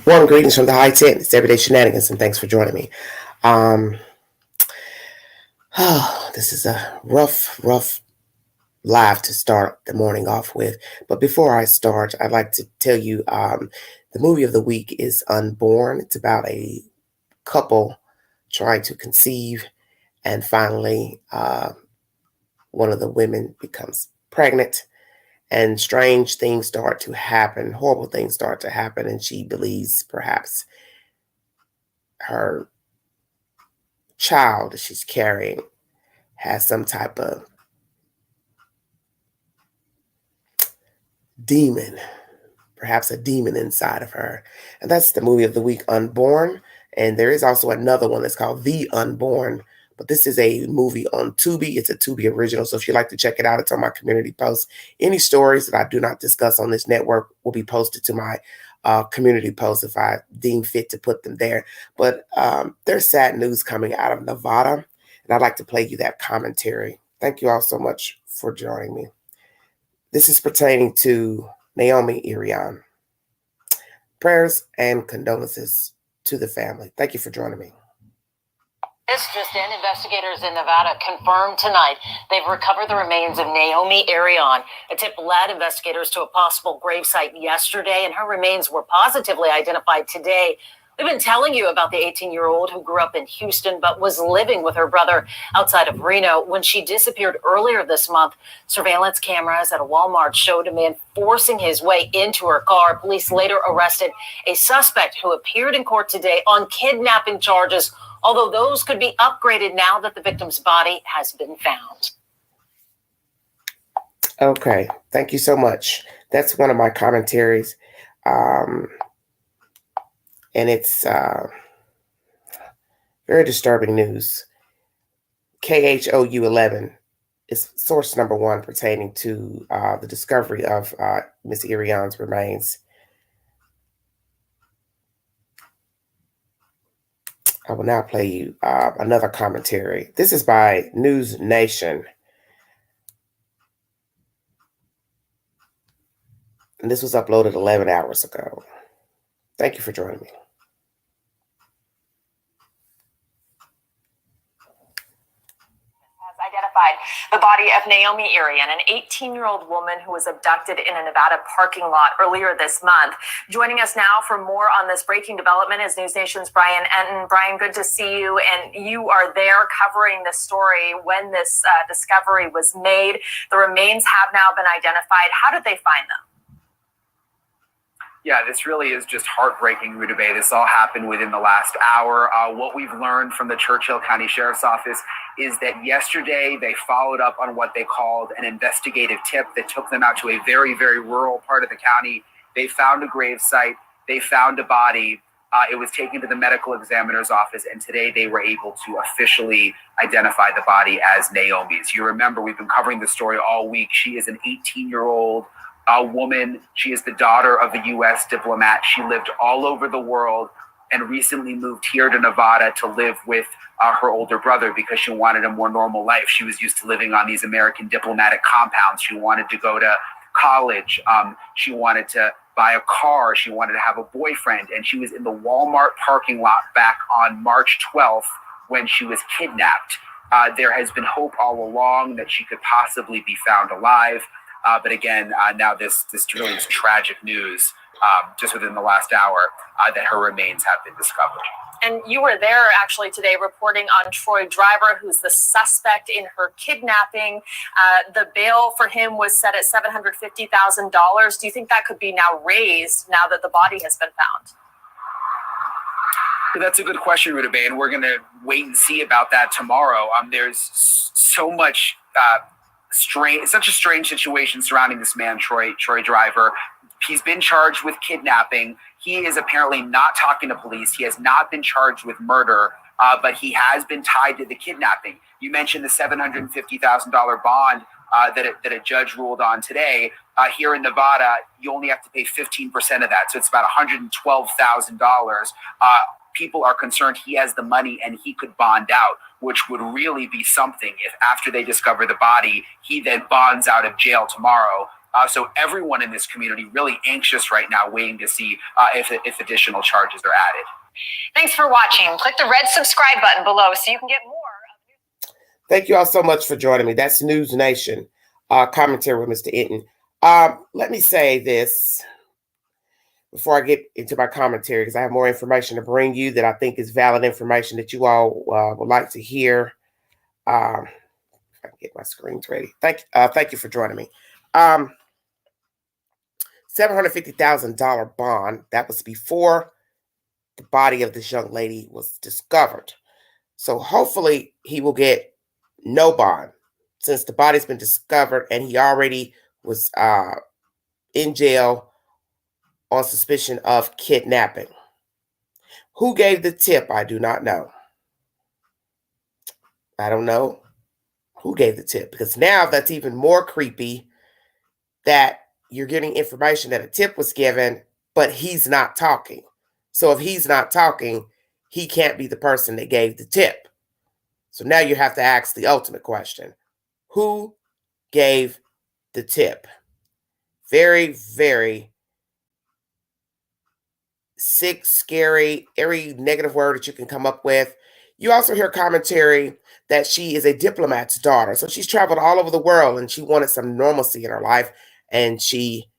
Warm greetings from the high tent. It's Everyday Shenanigans, and thanks for joining me. Um, this is a rough live to start the morning off with. But before I start, I'd like to tell you the movie of the week is Unborn. It's about a couple trying to conceive, and finally, one of the women becomes pregnant. And strange things start to happen, horrible things start to happen, and she believes perhaps her child that she's carrying has some type of demon, perhaps a demon inside of her. And that's the movie of the week, Unborn. And there is also another one that's called The Unborn. But this is a movie on Tubi. It's a Tubi original. So if you'd like to check it out, it's on my community post. Any stories that I do not discuss on this network will be posted to my community post if I deem fit to put them there. But there's sad news coming out of Nevada. And I'd like to play you that commentary. Thank you all so much for joining me. This is pertaining to Naomi Irion. Prayers and condolences to the family. Thank you for joining me. This just in, investigators in Nevada confirmed tonight they've recovered the remains of Naomi Irion. A tip led investigators to a possible gravesite yesterday, and her remains were positively identified today. We've been telling you about the 18-year-old who grew up in Houston but was living with her brother outside of Reno when she disappeared earlier this month. Surveillance cameras at a Walmart showed a man forcing his way into her car. Police later arrested a suspect who appeared in court today on kidnapping charges, although those could be upgraded now that the victim's body has been found. Okay, thank you so much. That's one of my commentaries. And it's very disturbing news. KHOU 11 is source number one pertaining to the discovery of Miss Irion's remains. I will now play you another commentary. This is by News Nation. And this was uploaded 11 hours ago. Thank you for joining me. Identified the body of Naomi Irion, an 18-year-old woman who was abducted in a Nevada parking lot earlier this month. Joining us now for more on this breaking development is News Nation's Brian Enton. Brian, good to see you. And you are there covering this story when this discovery was made. The remains have now been identified. How did they find them? Yeah, this really is just heartbreaking, Rudabeh. This all happened within the last hour. What we've learned from the Churchill County Sheriff's Office is that yesterday they followed up on what they called an investigative tip that took them out to a very, very rural part of the county. They found a grave site. They found a body. It was taken to the medical examiner's office, and today they were able to officially identify the body as Naomi's. You remember, we've been covering the story all week. She is an 18-year-old woman. She is the daughter of a U.S. diplomat. She lived all over the world and recently moved here to Nevada to live with her older brother because she wanted a more normal life. She was used to living on these American diplomatic compounds. She wanted to go to college. She wanted to buy a car. She wanted to have a boyfriend. And she was in the Walmart parking lot back on March 12th when she was kidnapped. There has been hope all along that she could possibly be found alive. But again, now this really is tragic news just within the last hour that her remains have been discovered. And you were there actually today reporting on Troy Driver, who's the suspect in her kidnapping. The bail for him was set at $750,000. Do you think that could be now raised now that the body has been found? That's a good question, Rudabeh, and we're going to wait and see about that tomorrow. There's so much such a strange situation surrounding this man, Troy Driver. He's been charged with kidnapping. He is apparently not talking to police. He has not been charged with murder, but he has been tied to the kidnapping. You mentioned the $750,000 bond that a judge ruled on today. Here in Nevada, you only have to pay 15% of that, so it's about $112,000. People are concerned he has the money and he could bond out, which would really be something if after they discover the body, he then bonds out of jail tomorrow. So everyone in this community really anxious right now, waiting to see if additional charges are added. Thanks for watching. Click the red subscribe button below so you can get more. Thank you all so much for joining me. That's News Nation commentary with Mr. Eaton. Let me say this before I get into my commentary, because I have more information to bring you that I think is valid information that you all would like to hear. If I can get my screens ready. Thank you for joining me. $750,000 bond. That was before the body of this young lady was discovered. So hopefully he will get no bond since the body's been discovered and he already was in jail on suspicion of kidnapping. Who gave the tip? I do not know. I don't know who gave the tip, because now that's even more creepy that you're getting information that a tip was given, but he's not talking. So if he's not talking, he can't be the person that gave the tip. So now you have to ask the ultimate question. Who gave the tip? Very, very sick, scary, every negative word that you can come up with. You also hear commentary that she is a diplomat's daughter. So she's traveled all over the world and she wanted some normalcy in her life. And she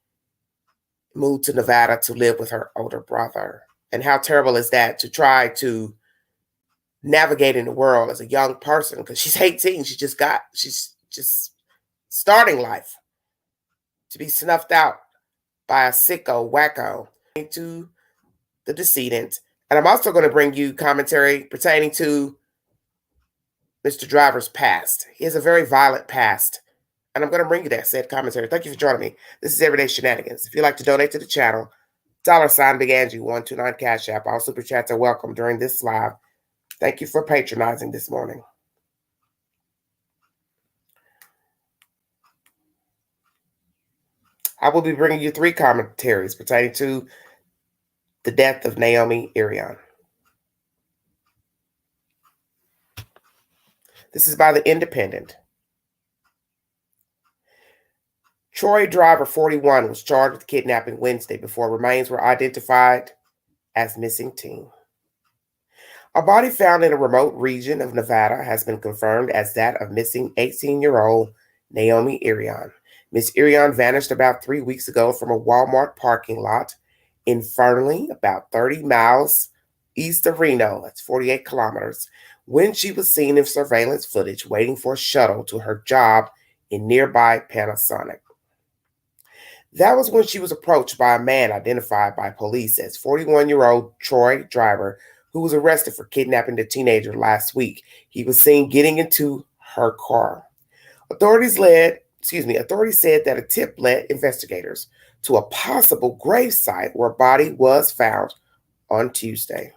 moved to Nevada to live with her older brother. And how terrible is that, to try to navigate in the world as a young person, because she's 18. She's just starting life, to be snuffed out by a sicko wacko. To the decedent. And I'm also going to bring you commentary pertaining to Mr. Driver's past. He has a very violent past. And I'm going to bring you that said commentary. Thank you for joining me. This is Everyday Shenanigans. If you'd like to donate to the channel, $Big Angie 129 Cash App. All super chats are welcome during this live. Thank you for patronizing this morning. I will be bringing you 3 commentaries pertaining to the death of Naomi Irion. This is by The Independent. Troy Driver, 41, was charged with kidnapping Wednesday before remains were identified as missing teen. A body found in a remote region of Nevada has been confirmed as that of missing 18-year-old Naomi Irion. Miss Irion vanished about 3 weeks ago from a Walmart parking lot in Fernley, about 30 miles east of Reno, that's 48 kilometers, when she was seen in surveillance footage waiting for a shuttle to her job in nearby Panasonic. That was when she was approached by a man identified by police as 41-year-old Troy Driver, who was arrested for kidnapping the teenager last week. He was seen getting into her car. Authorities said that a tip led investigators to a possible grave site where a body was found on Tuesday.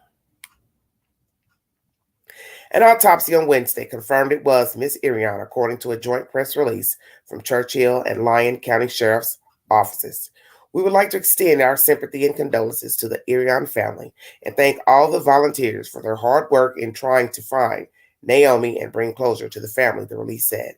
An autopsy on Wednesday confirmed it was Miss Irion, according to a joint press release from Churchill and Lyon County Sheriff's offices. We would like to extend our sympathy and condolences to the Irion family and thank all the volunteers for their hard work in trying to find Naomi and bring closure to the family, the release said.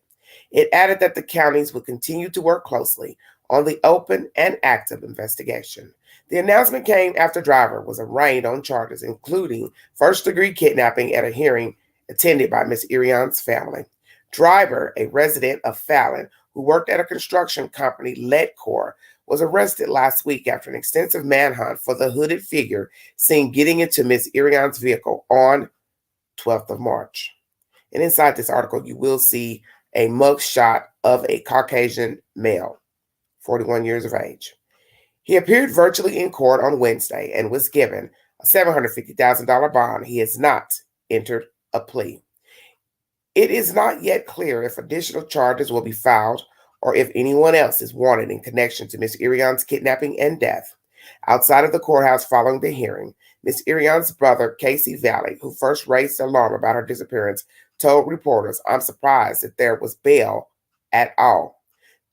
It added that the counties would continue to work closely on the open and active investigation. The announcement came after Driver was arraigned on charges including first-degree kidnapping at a hearing attended by Miss Irion's family. Driver, a resident of Fallon who worked at a construction company, Ledcor, was arrested last week after an extensive manhunt for the hooded figure seen getting into Miss Irion's vehicle on 12th of March. And inside this article, you will see a mugshot of a Caucasian male, 41 years of age. He appeared virtually in court on Wednesday and was given a $750,000 bond. He has not entered a plea. It is not yet clear if additional charges will be filed or if anyone else is wanted in connection to Miss Irion's kidnapping and death. Outside of the courthouse following the hearing, Miss Irion's brother, Casey Valley, who first raised alarm about her disappearance, told reporters, "I'm surprised that there was bail at all."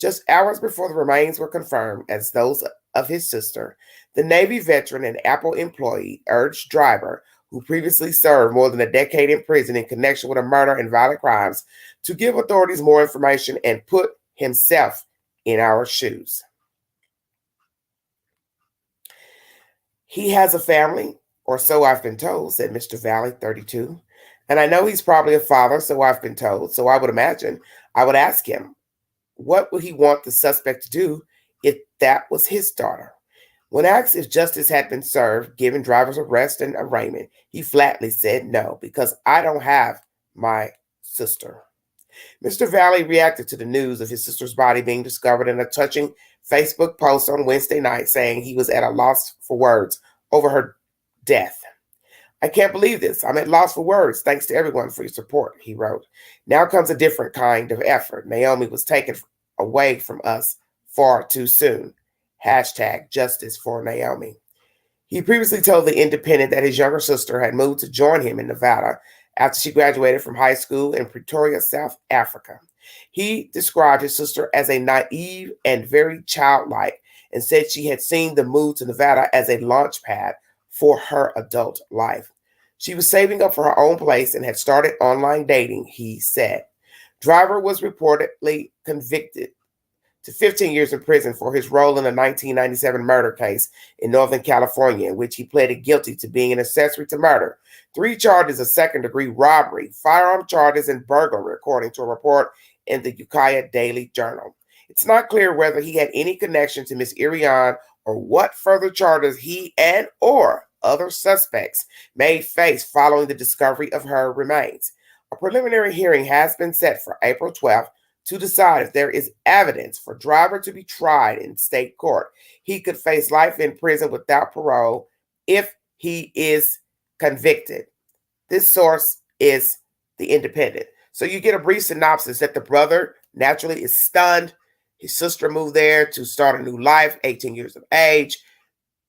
Just hours before the remains were confirmed as those of his sister, the Navy veteran and Apple employee urged Driver, who previously served more than a decade in prison in connection with a murder and violent crimes, to give authorities more information and put himself in our shoes. He has a family, or so I've been told, said Mr. Valley, 32. And I know he's probably a father, so I've been told. So I would imagine I would ask him, what would he want the suspect to do if that was his daughter? When asked if justice had been served, given driver's arrest and arraignment, he flatly said no, because I don't have my sister. Mr. Valley reacted to the news of his sister's body being discovered in a touching Facebook post on Wednesday night, saying he was at a loss for words over her death. I can't believe this. I'm at loss for words. Thanks to everyone for your support, he wrote. Now comes a different kind of effort. Naomi was taken away from us far too soon. Hashtag justice for Naomi. He previously told The Independent that his younger sister had moved to join him in Nevada after she graduated from high school in Pretoria, South Africa. He described his sister as a naive and very childlike and said she had seen the move to Nevada as a launch pad for her adult life. She was saving up for her own place and had started online dating, he said. Driver was reportedly convicted to 15 years in prison for his role in a 1997 murder case in Northern California, in which he pleaded guilty to being an accessory to murder, 3 charges of second-degree robbery, firearm charges, and burglary, according to a report in the Ukiah Daily Journal. It's not clear whether he had any connection to Ms. Irion or what further charges he and or other suspects may face following the discovery of her remains. A preliminary hearing has been set for April 12th to decide if there is evidence for Driver to be tried in state court. He could face life in prison without parole if he is convicted. This source is The Independent. So you get a brief synopsis that the brother naturally is stunned. His sister moved there to start a new life, 18 years of age,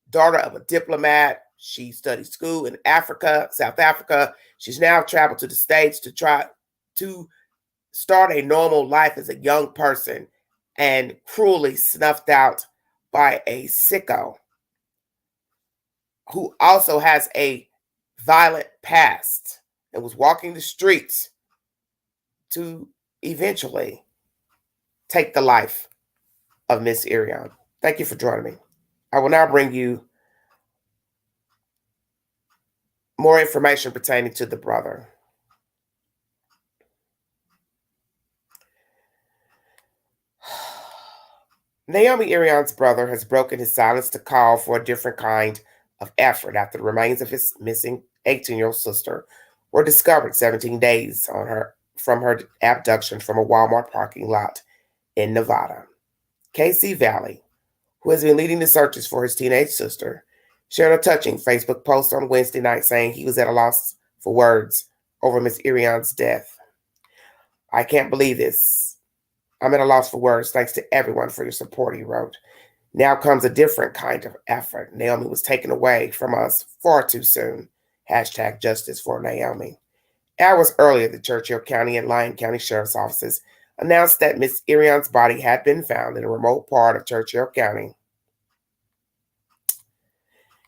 daughter of a diplomat. She studied school in Africa, South Africa. She's now traveled to the States to try to start a normal life as a young person and cruelly snuffed out by a sicko who also has a violent past and was walking the streets to eventually take the life of Miss Irion. Thank you for joining me. I will now bring you more information pertaining to the brother. Naomi Irion's brother has broken his silence to call for a different kind of effort after the remains of his missing 18-year-old sister were discovered 17 days from her abduction from a Walmart parking lot in Nevada. Casey Valley, who has been leading the searches for his teenage sister, shared a touching Facebook post on Wednesday night saying he was at a loss for words over Miss Irion's death. I can't believe this. I'm at a loss for words. Thanks to everyone for your support, he wrote. Now comes a different kind of effort. Naomi was taken away from us far too soon. Hashtag justice for Naomi. Hours earlier, the Churchill County and Lyon County Sheriff's offices announced that Miss Irion's body had been found in a remote part of Churchill County.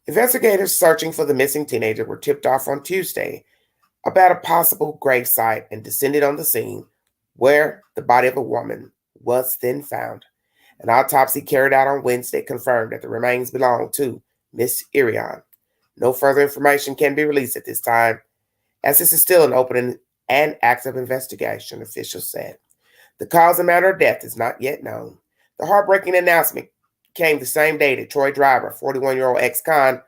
Investigators searching for the missing teenager were tipped off on Tuesday about a possible gravesite and descended on the scene, where the body of a woman was then found. An autopsy carried out on Wednesday confirmed that the remains belonged to Miss Irion. No further information can be released at this time, as this is still an open and active investigation, officials said. The cause and manner of death is not yet known. The heartbreaking announcement came the same day that Troy Driver, 41-year-old ex-con,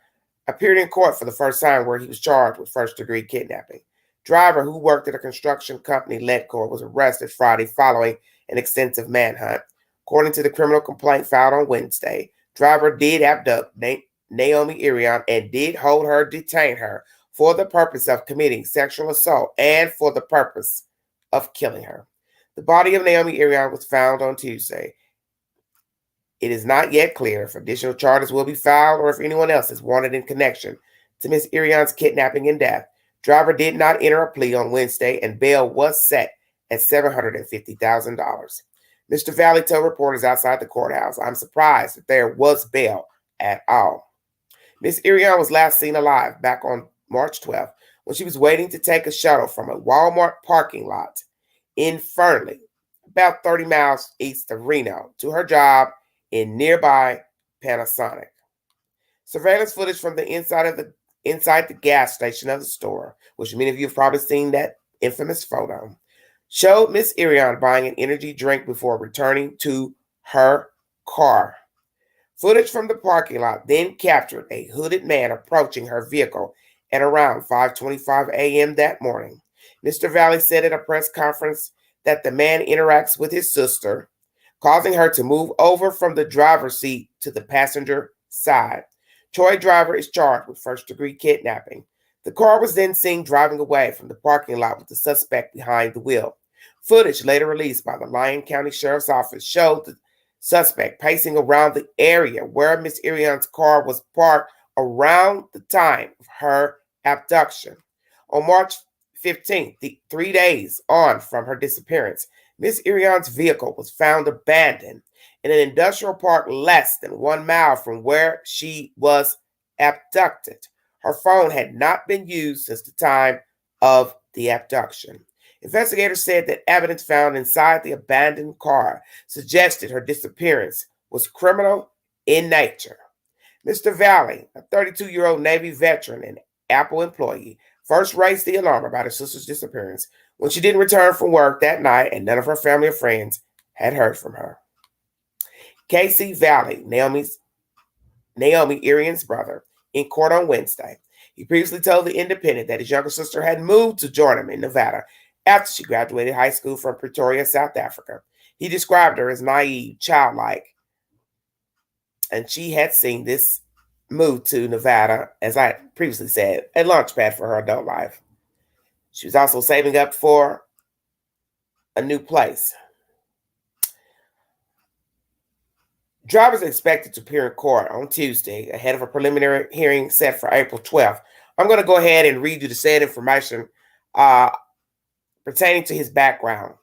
appeared in court for the first time, where he was charged with first-degree kidnapping. Driver, who worked at a construction company, Ledcor, was arrested Friday following an extensive manhunt. According to the criminal complaint filed on Wednesday, Driver did abduct Naomi Irion and did detain her for the purpose of committing sexual assault and for the purpose of killing her. The body of Naomi Irion was found on Tuesday. It is not yet clear if additional charges will be filed or if anyone else is wanted in connection to Ms. Irion's kidnapping and death. Driver did not enter a plea on Wednesday, and bail was set at $750,000. Mr. Valley told reporters outside the courthouse, "I'm surprised that there was bail at all." Ms. Irion was last seen alive back on March 12th when she was waiting to take a shuttle from a Walmart parking lot in Fernley, about 30 miles east of Reno, to her job in nearby Panasonic. Surveillance footage from the inside the gas station of the store, which many of you have probably seen that infamous photo, showed Miss Irion buying an energy drink before returning to her car. Footage from the parking lot then captured a hooded man approaching her vehicle at around 5:25 a.m. that morning. Mr. Valley said at a press conference that the man interacts with his sister, causing her to move over from the driver's seat to the passenger side. Troy Driver is charged with first-degree kidnapping. The car was then seen driving away from the parking lot with the suspect behind the wheel. Footage later released by the Lyon County Sheriff's Office showed the suspect pacing around the area where Miss Irion's car was parked around the time of her abduction. On March 15th, 3 days on from her disappearance, Miss Irion's vehicle was found abandoned in an industrial park less than 1 mile from where she was abducted. Her phone had not been used since the time of the abduction. Investigators said that evidence found inside the abandoned car suggested her disappearance was criminal in nature. Mr. Valley, a 32-year-old Navy veteran and Apple employee, first raised the alarm about her sister's disappearance when she didn't return from work that night and none of her family or friends had heard from her. Casey Valley, Naomi Irion's brother, in court on Wednesday. He previously told The Independent that his younger sister had moved to join him in Nevada after she graduated high school from Pretoria, South Africa. He described her as naive, childlike, and she had seen this move to Nevada, as I previously said, a launchpad for her adult life. She was also saving up for a new place. Drivers are expected to appear in court on Tuesday ahead of a preliminary hearing set for April 12th. I'm going to go ahead and read you the said information pertaining to his background.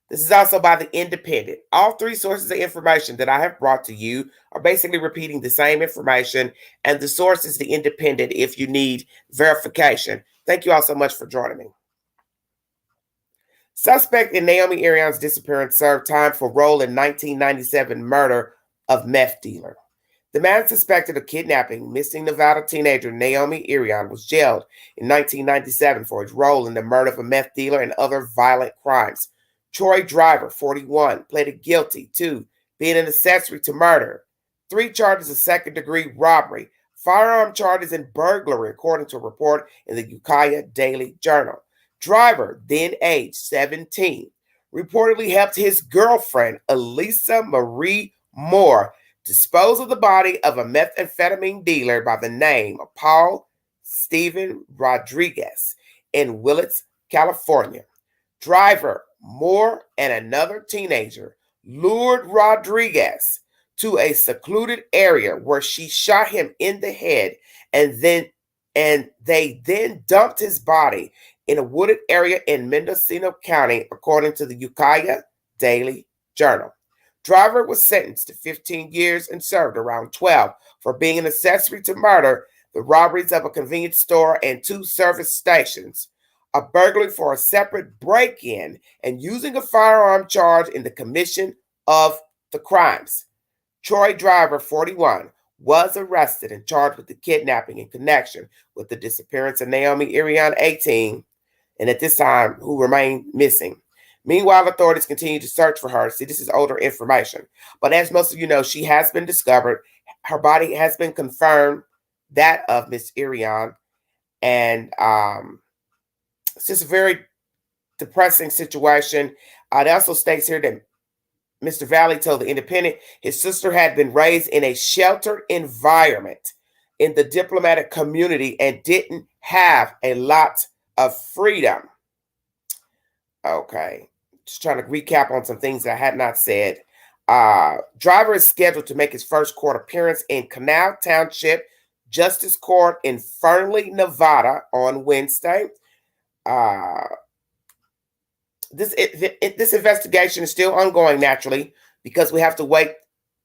This is also by The Independent. All three sources of information that I have brought to you are basically repeating the same information, and the source is The Independent if you need verification. Thank you all so much for joining me. Suspect in Naomi Irion's disappearance served time for role in 1997 murder of meth dealer. The man suspected of kidnapping missing Nevada teenager Naomi Irion was jailed in 1997 for his role in the murder of a meth dealer and other violent crimes. Troy Driver, 41, pleaded guilty to being an accessory to murder, 3 charges of second-degree robbery, firearm charges, and burglary, according to a report in the Ukiah Daily Journal. Driver, then aged 17, reportedly helped his girlfriend, Elisa Marie Moore, dispose of the body of a methamphetamine dealer by the name of Paul Stephen Rodriguez in Willits, California. Driver, Moore, and another teenager lured Rodriguez to a secluded area where she shot him in the head, and they then dumped his body in a wooded area in Mendocino County, according to the Ukiah Daily Journal. Driver was sentenced to 15 years and served around 12 for being an accessory to murder, the robberies of a convenience store and 2 service stations, a burglary for a separate break-in, and using a firearm charge in the commission of the crimes. Troy Driver, 41, was arrested and charged with the kidnapping in connection with the disappearance of Naomi Irion, 18, and at this time, who remained missing. Meanwhile, authorities continue to search for her. See, this is older information. But as most of you know, she has been discovered. Her body has been confirmed, that of Miss Irion. And it's just a very depressing situation. It also states here that Mr. Valley told The Independent his sister had been raised in a sheltered environment in the diplomatic community and didn't have a lot of freedom. Okay, just trying to recap on some things that I had not said. Driver is scheduled to make his first court appearance in Canal Township Justice Court in Fernley, Nevada on Wednesday. This investigation is still ongoing, naturally, because we have to wait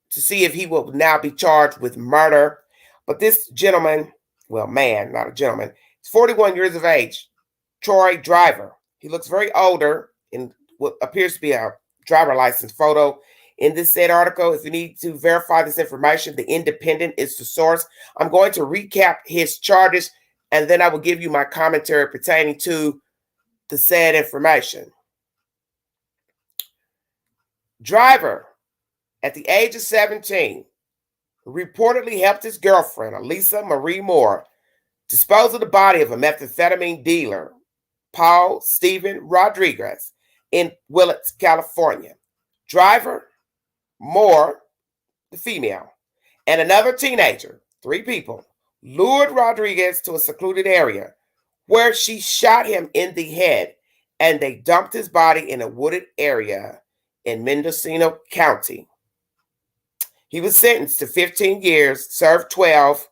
to see if he will now be charged with murder. But this gentleman, well, man, not a gentleman, he's 41 years of age, Troy Driver. He looks very older in what appears to be a driver license photo in this said article. If you need to verify this information, The Independent is the source. I'm going to recap his charges, and then I will give you my commentary pertaining to the said information. Driver, at the age of 17, reportedly helped his girlfriend, Elisa Marie Moore, dispose of the body of a methamphetamine dealer, Paul Stephen Rodriguez, in Willits, California. Driver, Moore, the female, and another teenager, 3 people, lured Rodriguez to a secluded area where she shot him in the head, and they dumped his body in a wooded area in Mendocino County. He was sentenced to 15 years, served 12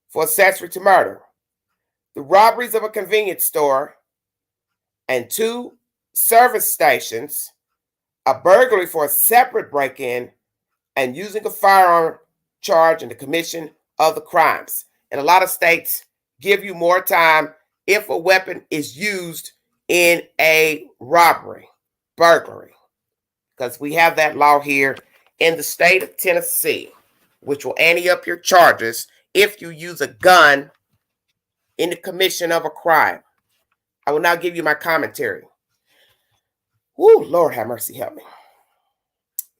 for accessory to murder. The robberies of a convenience store and 2 service stations, a burglary for a separate break-in, and using a firearm charge in the commission of the crimes. And a lot of states give you more time if a weapon is used in a robbery, burglary, because we have that law here in the state of Tennessee, which will ante up your charges if you use a gun in the commission of a crime. I will now give you my commentary. Woo, Lord have mercy, help me.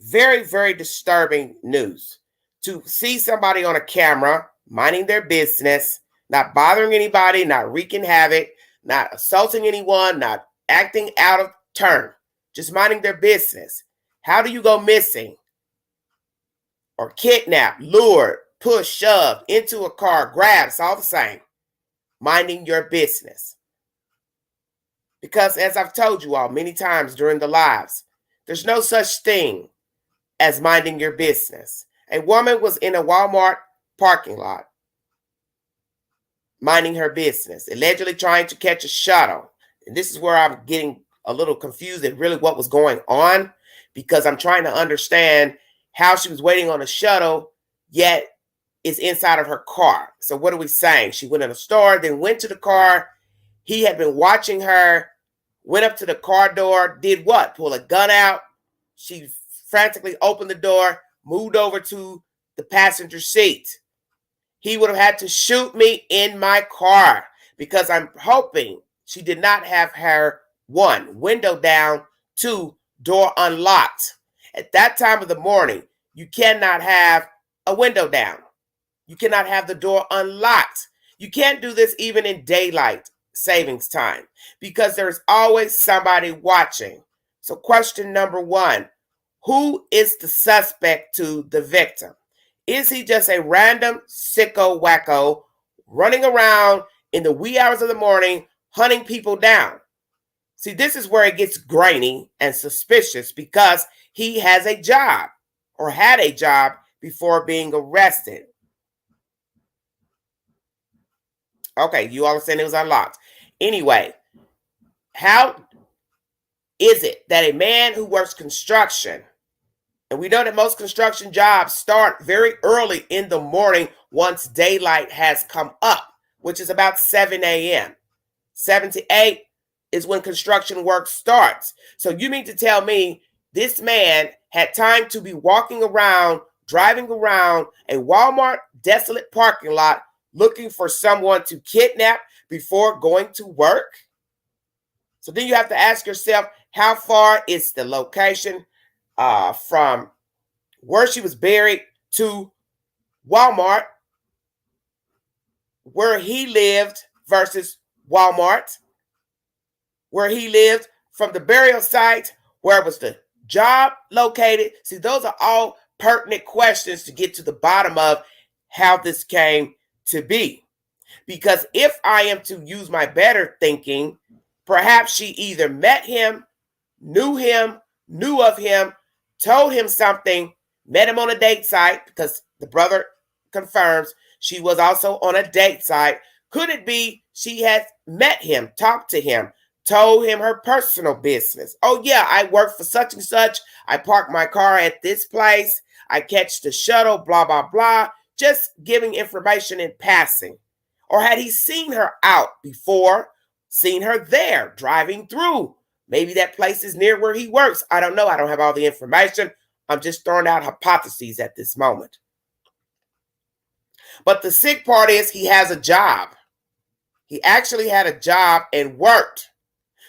Very, very disturbing news. To see somebody on a camera, minding their business, not bothering anybody, not wreaking havoc, not assaulting anyone, not acting out of turn, just minding their business. How do you go missing or kidnapped, lured, pushed, shoved into a car, grabbed? It's all the same. Minding your business. Because as I've told you all many times during the lives, there's no such thing as minding your business. A woman was in a Walmart parking lot minding her business, allegedly trying to catch a shuttle. And this is where I'm getting a little confused at really what was going on, because I'm trying to understand how she was waiting on a shuttle, yet is inside of her car. So what are we saying? She went in a store, then went to the car. He had been watching her, went up to the car door, did what? Pull a gun out. She frantically opened the door, moved over to the passenger seat. He would have had to shoot me in my car, because I'm hoping she did not have her 1, window down, 2, door unlocked. At that time of the morning, you cannot have a window down. You cannot have the door unlocked. You can't do this even in daylight savings time, because there's always somebody watching. So question number 1, who is the suspect to the victim? Is he just a random sicko wacko running around in the wee hours of the morning hunting people down? See, this is where it gets grainy and suspicious, because he has a job or had a job before being arrested. Okay, you all are saying it was unlocked. Anyway, how is it that a man who works construction, and we know that most construction jobs start very early in the morning once daylight has come up, which is about 7 a.m. 7 to 8 is when construction work starts. So you mean to tell me this man had time to be walking around, driving around a Walmart desolate parking lot looking for someone to kidnap before going to work? So then you have to ask yourself, how far is the location from where she was buried to Walmart, where he lived versus Walmart, where he lived from the burial site, where was the job located? See, those are all pertinent questions to get to the bottom of how this came to be. Because if I am to use my better thinking, perhaps she either met him, knew of him, told him something, met him on a date site, because the brother confirms she was also on a date site. Could it be she had met him, talked to him, told him her personal business? Oh yeah, I work for such and such. I park my car at this place. I catch the shuttle, blah, blah, blah. Just giving information in passing. Or had he seen her out before, seen her there, driving through Maybe that place is near where he works. I don't know. I don't have all the information. I'm just throwing out hypotheses at this moment. But the sick part is he has a job. He actually had a job and worked.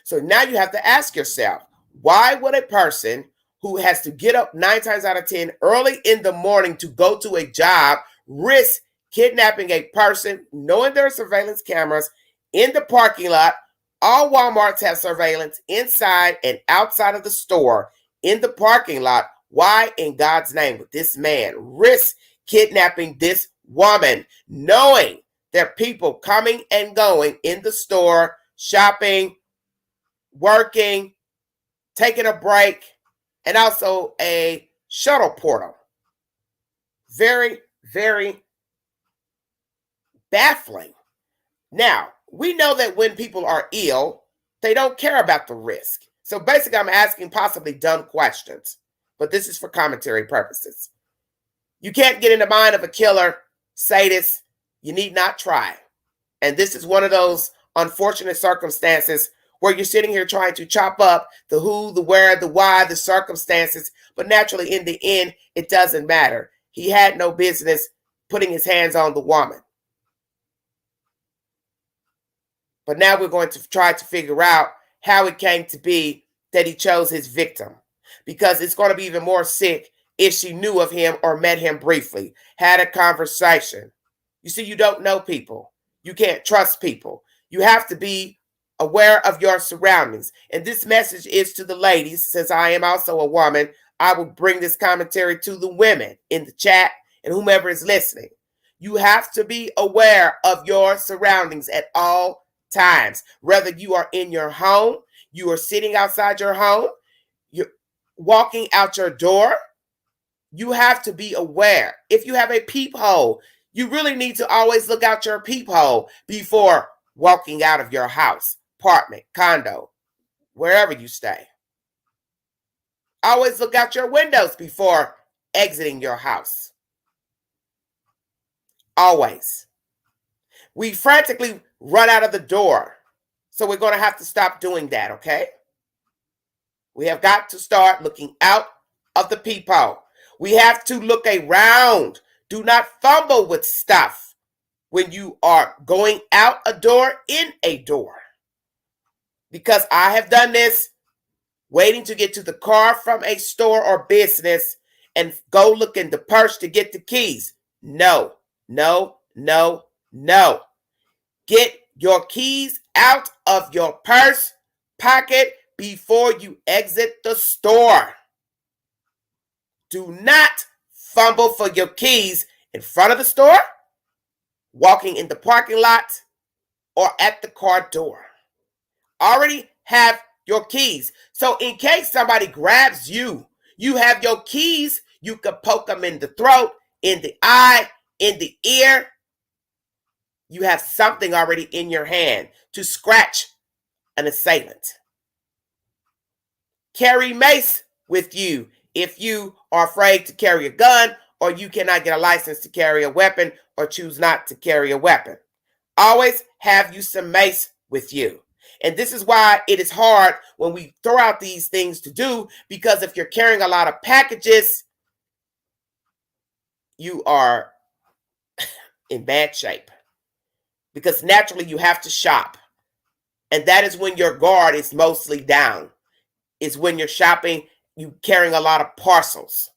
So now you have to ask yourself, why would a person who has to get up 9 times out of 10 early in the morning to go to a job risk kidnapping a person, knowing there are surveillance cameras in the parking lot? All Walmarts have surveillance inside and outside of the store in the parking lot. Why in God's name would this man risk kidnapping this woman, knowing there are people coming and going in the store, shopping, working, taking a break, and also a shuttle portal? Very, very baffling. Now, we know that when people are ill, they don't care about the risk. So basically, I'm asking possibly dumb questions, but this is for commentary purposes. You can't get in the mind of a killer, sadist. You need not try. And this is one of those unfortunate circumstances where you're sitting here trying to chop up the who, the where, the why, the circumstances, but naturally in the end, it doesn't matter. He had no business putting his hands on the woman. But now we're going to try to figure out how it came to be that he chose his victim, because it's going to be even more sick if she knew of him or met him briefly, had a conversation. You see, you don't know people. You can't trust people. You have to be aware of your surroundings. And this message is to the ladies. Since I am also a woman, I will bring this commentary to the women in the chat and whomever is listening. You have to be aware of your surroundings at all times. Whether you are in your home, you are sitting outside your home, you're walking out your door, you have to be aware. If you have a peephole, you really need to always look out your peephole before walking out of your house, apartment, condo, wherever you stay. Always look out your windows before exiting your house. Always. We frantically run out of the door, so we're going to have to stop doing that, okay? We have got to start looking out of the peephole. We have to look around. Do not fumble with stuff when you are going out a door, in a door. Because I have done this, waiting to get to the car from a store or business and go look in the purse to get the keys. No, no, no, no. Get your keys out of your purse, pocket before you exit the store. Do not fumble for your keys in front of the store, walking in the parking lot, or at the car door. Already have your keys. So in case somebody grabs you, you have your keys. You can poke them in the throat, in the eye, in the ear. You have something already in your hand to scratch an assailant. Carry mace with you if you are afraid to carry a gun, or you cannot get a license to carry a weapon, or choose not to carry a weapon. Always have you some mace with you. And this is why it is hard when we throw out these things to do, because if you're carrying a lot of packages, you are in bad shape. Because naturally you have to shop. And that is when your guard is mostly down. Is when you're shopping, you carrying a lot of parcels.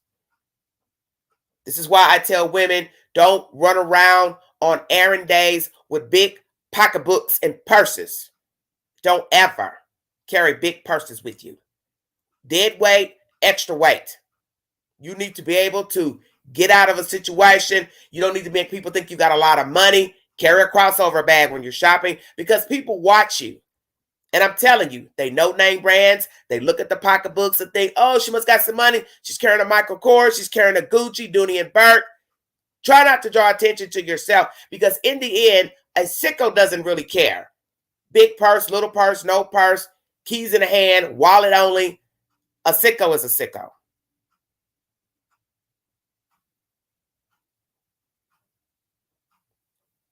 This is why I tell women, don't run around on errand days with big pocketbooks and purses. Don't ever carry big purses with you. Dead weight, extra weight. You need to be able to get out of a situation. You don't need to make people think you got a lot of money. Carry a crossover bag when you're shopping, because people watch you. And I'm telling you, they know name brands. They look at the pocketbooks and think, oh, she must got some money. She's carrying a Michael Kors. She's carrying a Gucci, Dooney and Burke. Try not to draw attention to yourself, because in the end, a sicko doesn't really care. Big purse, little purse, no purse, keys in the hand, wallet only. A sicko is a sicko.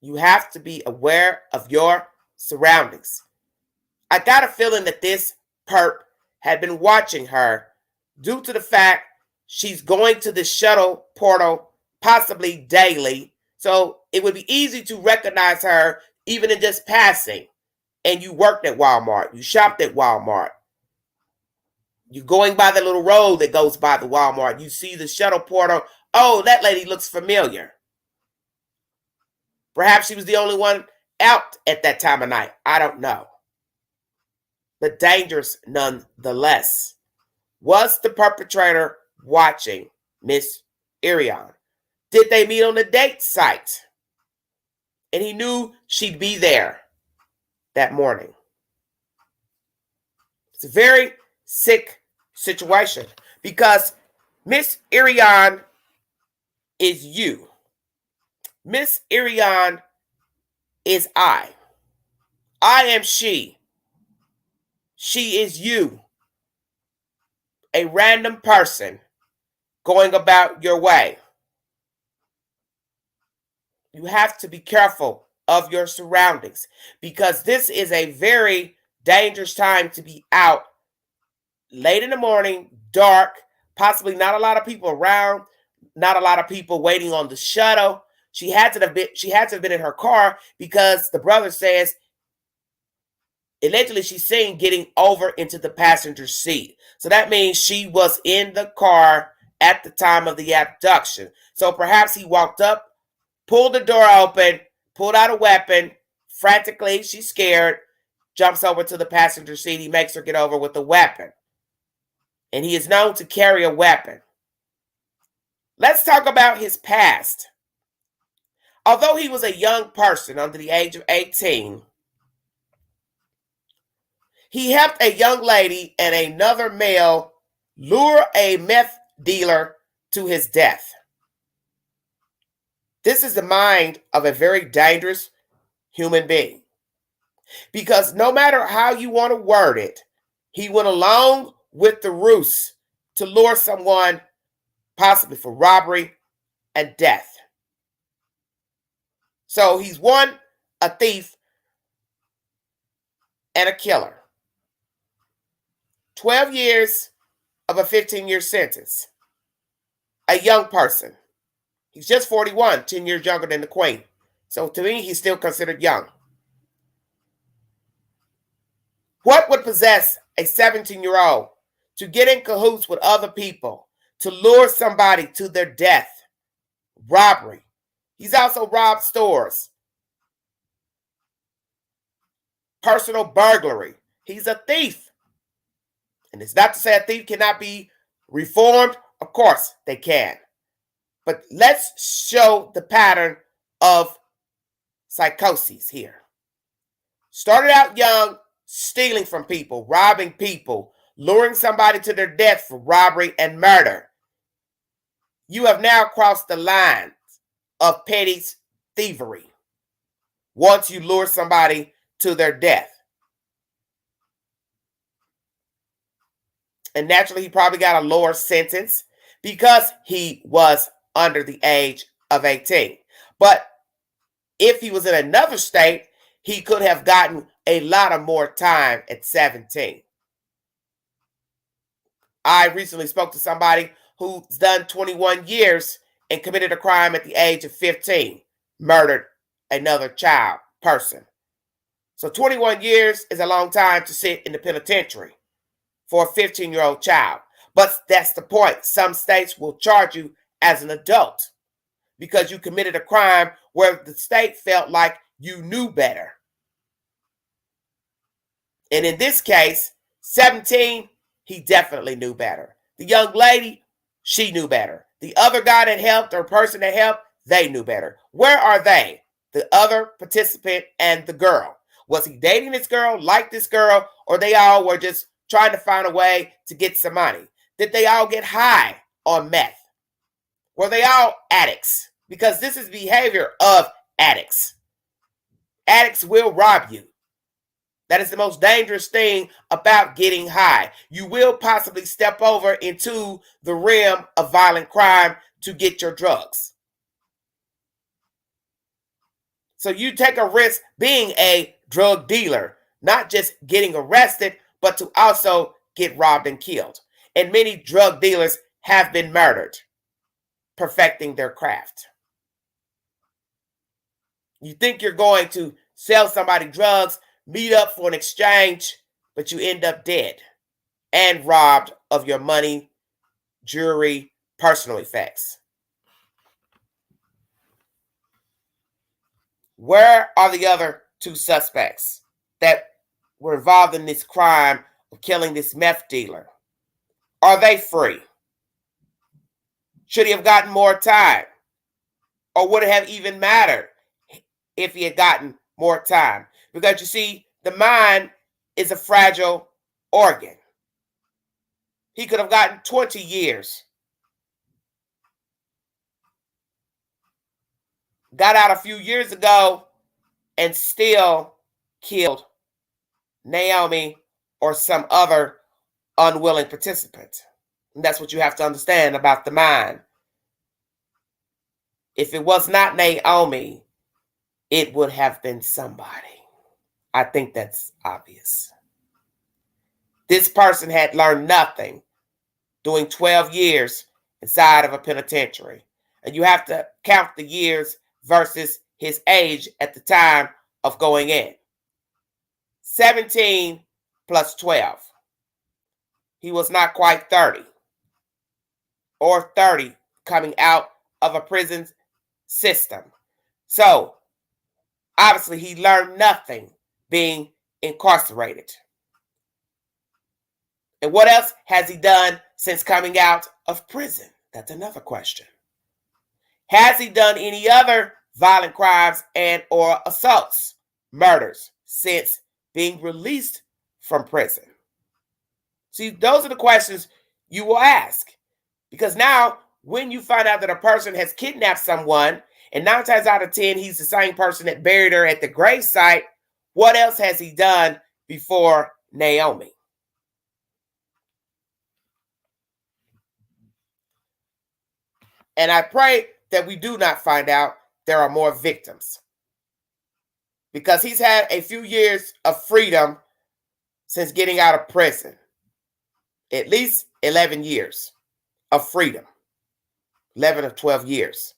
You have to be aware of your surroundings. I got a feeling that this perp had been watching her due to the fact she's going to the shuttle portal possibly daily. So it would be easy to recognize her even in just passing. And you worked at Walmart. You shopped at Walmart. You're going by the little road that goes by the Walmart. You see the shuttle portal. Oh, that lady looks familiar. Perhaps she was the only one out at that time of night. I don't know. But dangerous nonetheless. Was the perpetrator watching Miss Irion? Did they meet on a date site? And he knew she'd be there that morning. It's a very sick situation because Miss Irion is you. Miss Irion is I. I am she. She is you. A random person going about your way. You have to be careful of your surroundings because this is a very dangerous time to be out late in the morning, dark, possibly not a lot of people around, not a lot of people waiting on the shuttle. She had to have been in her car because the brother says allegedly she's seen getting over into the passenger seat. So that means she was in the car at the time of the abduction. So perhaps he walked up, pulled the door open, pulled out a weapon. Frantically, she's scared, jumps over to the passenger seat. He makes her get over with the weapon. And he is known to carry a weapon. Let's talk about his past. Although he was a young person under the age of 18, he helped a young lady and another male lure a meth dealer to his death. This is the mind of a very dangerous human being. Because no matter how you want to word it, he went along with the ruse to lure someone possibly for robbery and death. So he's one, a thief, and a killer. 12 years of a 15-year sentence. A young person. He's just 41, 10 years younger than the Queen. So to me, he's still considered young. What would possess a 17-year-old to get in cahoots with other people, to lure somebody to their death? Robbery. He's also robbed stores. Personal burglary. He's a thief. And it's not to say a thief cannot be reformed. Of course they can. But let's show the pattern of psychosis here. Started out young, stealing from people, robbing people, luring somebody to their death for robbery and murder. You have now crossed the line of petty thievery once you lure somebody to their death. And naturally, he probably got a lower sentence because he was under the age of 18. But if he was in another state, he could have gotten a lot of more time at 17. I recently spoke to somebody who's done 21 years and committed a crime at the age of 15, murdered another child person. So 21 years is a long time to sit in the penitentiary for a 15-year-old child. But that's the point. Some states will charge you as an adult because you committed a crime where the state felt like you knew better. And in this case, 17, he definitely knew better. The young lady, she knew better. The other guy that helped or person that helped, they knew better. Where are they? The other participant and the girl. Was he dating this girl, liked this girl, or they all were just trying to find a way to get some money? Did they all get high on meth? Were they all addicts? Because this is behavior of addicts. Addicts will rob you. That is the most dangerous thing about getting high. You will possibly step over into the realm of violent crime to get your drugs. So you take a risk being a drug dealer, not just getting arrested, but to also get robbed and killed. And many drug dealers have been murdered, perfecting their craft. You think you're going to sell somebody drugs, meet up for an exchange, but you end up dead and robbed of your money, jewelry, personal effects. Where are the other two suspects that were involved in this crime of killing this meth dealer? Are they free? Should he have gotten more time? Or would it have even mattered if he had gotten more time? Because you see, the mind is a fragile organ. He could have gotten 20 years. Got out a few years ago and still killed Naomi or some other unwilling participant. And that's what you have to understand about the mind. If it was not Naomi, it would have been somebody. I think that's obvious. This person had learned nothing doing 12 years inside of a penitentiary. And you have to count the years versus his age at the time of going in. 17 plus 12. He was not quite 30 or 30 coming out of a prison system. So, obviously, he learned nothing being incarcerated. And what else has he done since coming out of prison? That's another question. Has he done any other violent crimes and or assaults, murders since being released from prison? See, those are the questions you will ask. Because now, when you find out that a person has kidnapped someone, and 9 times out of 10, he's the same person that buried her at the gravesite, what else has he done before Naomi? And I pray that we do not find out there are more victims. Because he's had a few years of freedom since getting out of prison. At least 11 years of freedom. 11 or 12 years.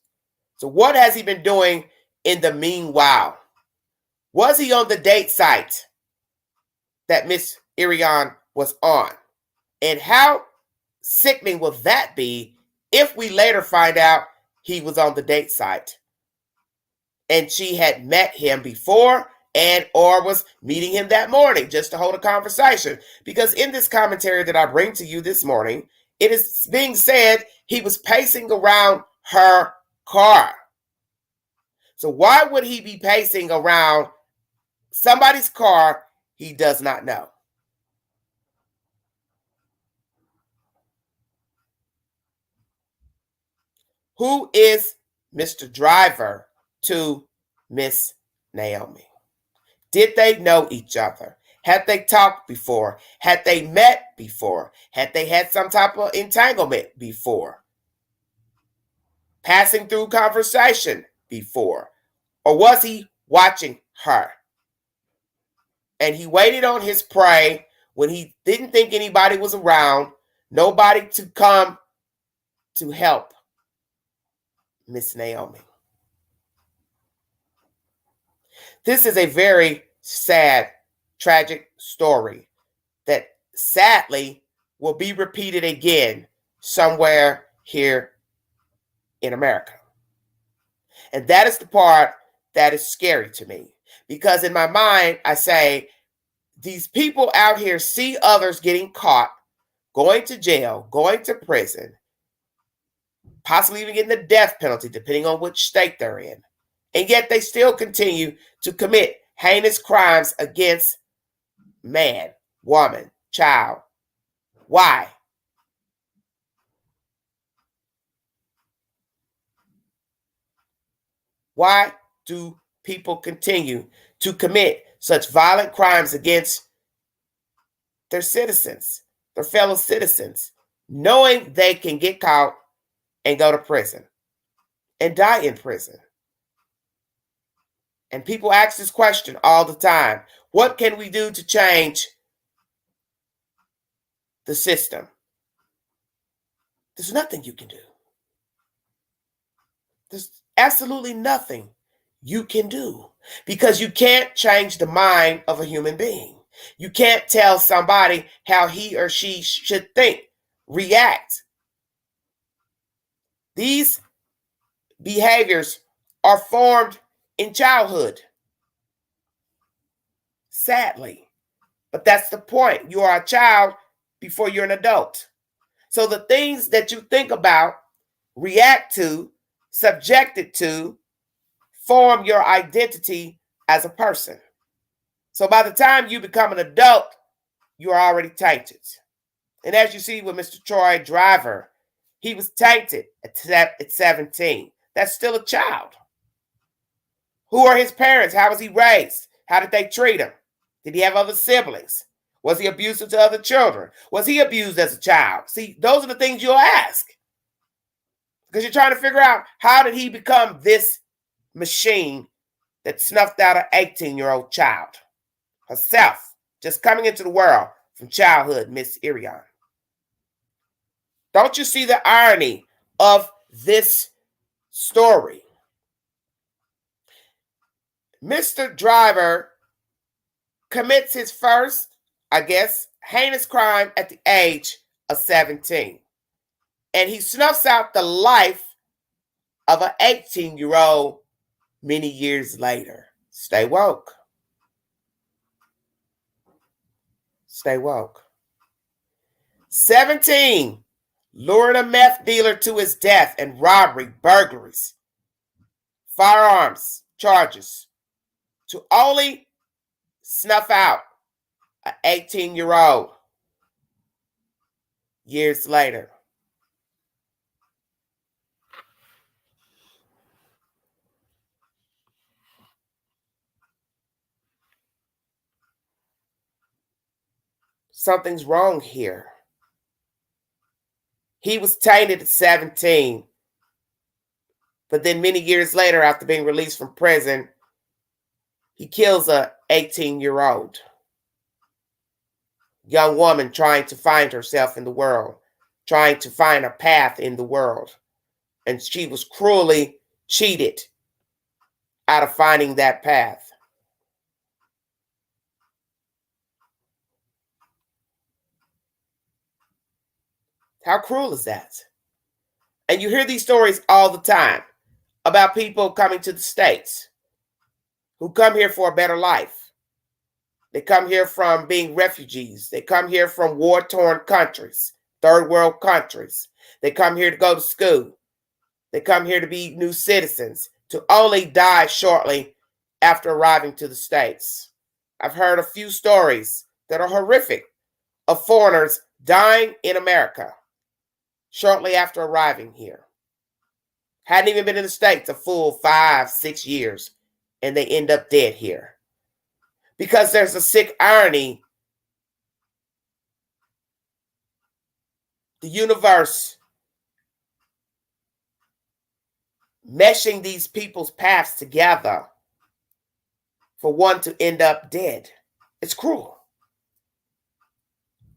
So what has he been doing in the meanwhile? Was he on the date site that Miss Irion was on? And how sickening will that be if we later find out he was on the date site and she had met him before and or was meeting him that morning just to hold a conversation? Because in this commentary that I bring to you this morning, it is being said he was pacing around her car. So why would he be pacing around somebody's car he does not know? Who is Mr. Driver to Miss Naomi? Did they know each other? Had they talked before? Had they met before? Had they had some type of entanglement before? Passing through conversation before? Or was he watching her? And he waited on his prey when he didn't think anybody was around, nobody to come to help Miss Naomi. This is a very sad, tragic story that sadly will be repeated again somewhere here in America. And that is the part that is scary to me. Because in my mind, I say, these people out here see others getting caught, going to jail, going to prison, possibly even getting the death penalty, depending on which state they're in. And yet they still continue to commit heinous crimes against man, woman, child. Why? Why do people continue to commit such violent crimes against their citizens, their fellow citizens, knowing they can get caught and go to prison and die in prison? And people ask this question all the time. What can we do to change the system. There's nothing you can do. There's absolutely nothing you can do because you can't change the mind of a human being. You can't tell somebody how he or she should think, react. These behaviors are formed in childhood, sadly. But that's the point. You are a child before you're an adult. So the things that you think about, react to, subjected to, form your identity as a person. So by the time you become an adult, you're already tainted. And as you see with Mr. Troy Driver, he was tainted at 17. That's still a child. Who are his parents? How was he raised? How did they treat him? Did he have other siblings? Was he abusive to other children? Was he abused as a child? See, those are the things you'll ask. Because you're trying to figure out, how did he become this machine that snuffed out an 18-year-old child? Herself, just coming into the world from childhood, Miss Irion. Don't you see the irony of this story? Mr. Driver commits his first, I guess, heinous crime at the age of 17. And he snuffs out the life of an 18-year-old many years later. Stay woke. Stay woke. 17, luring a meth dealer to his death and robbery, burglaries, firearms charges, to only snuff out an 18-year-old years later. Something's wrong here. He was tainted at 17, but then many years later, after being released from prison, he kills a 18-year-old young woman trying to find herself in the world, trying to find a path in the world. And she was cruelly cheated out of finding that path. How cruel is that? And you hear these stories all the time about people coming to the States who come here for a better life. They come here from being refugees. They come here from war-torn countries, third world countries. They come here to go to school. They come here to be new citizens, to only die shortly after arriving to the States. I've heard a few stories that are horrific of foreigners dying in America shortly after arriving here. Hadn't even been in the States a full 5-6 years, and they end up dead here. Because there's a sick irony. The universe meshing these people's paths together for one to end up dead. It's cruel.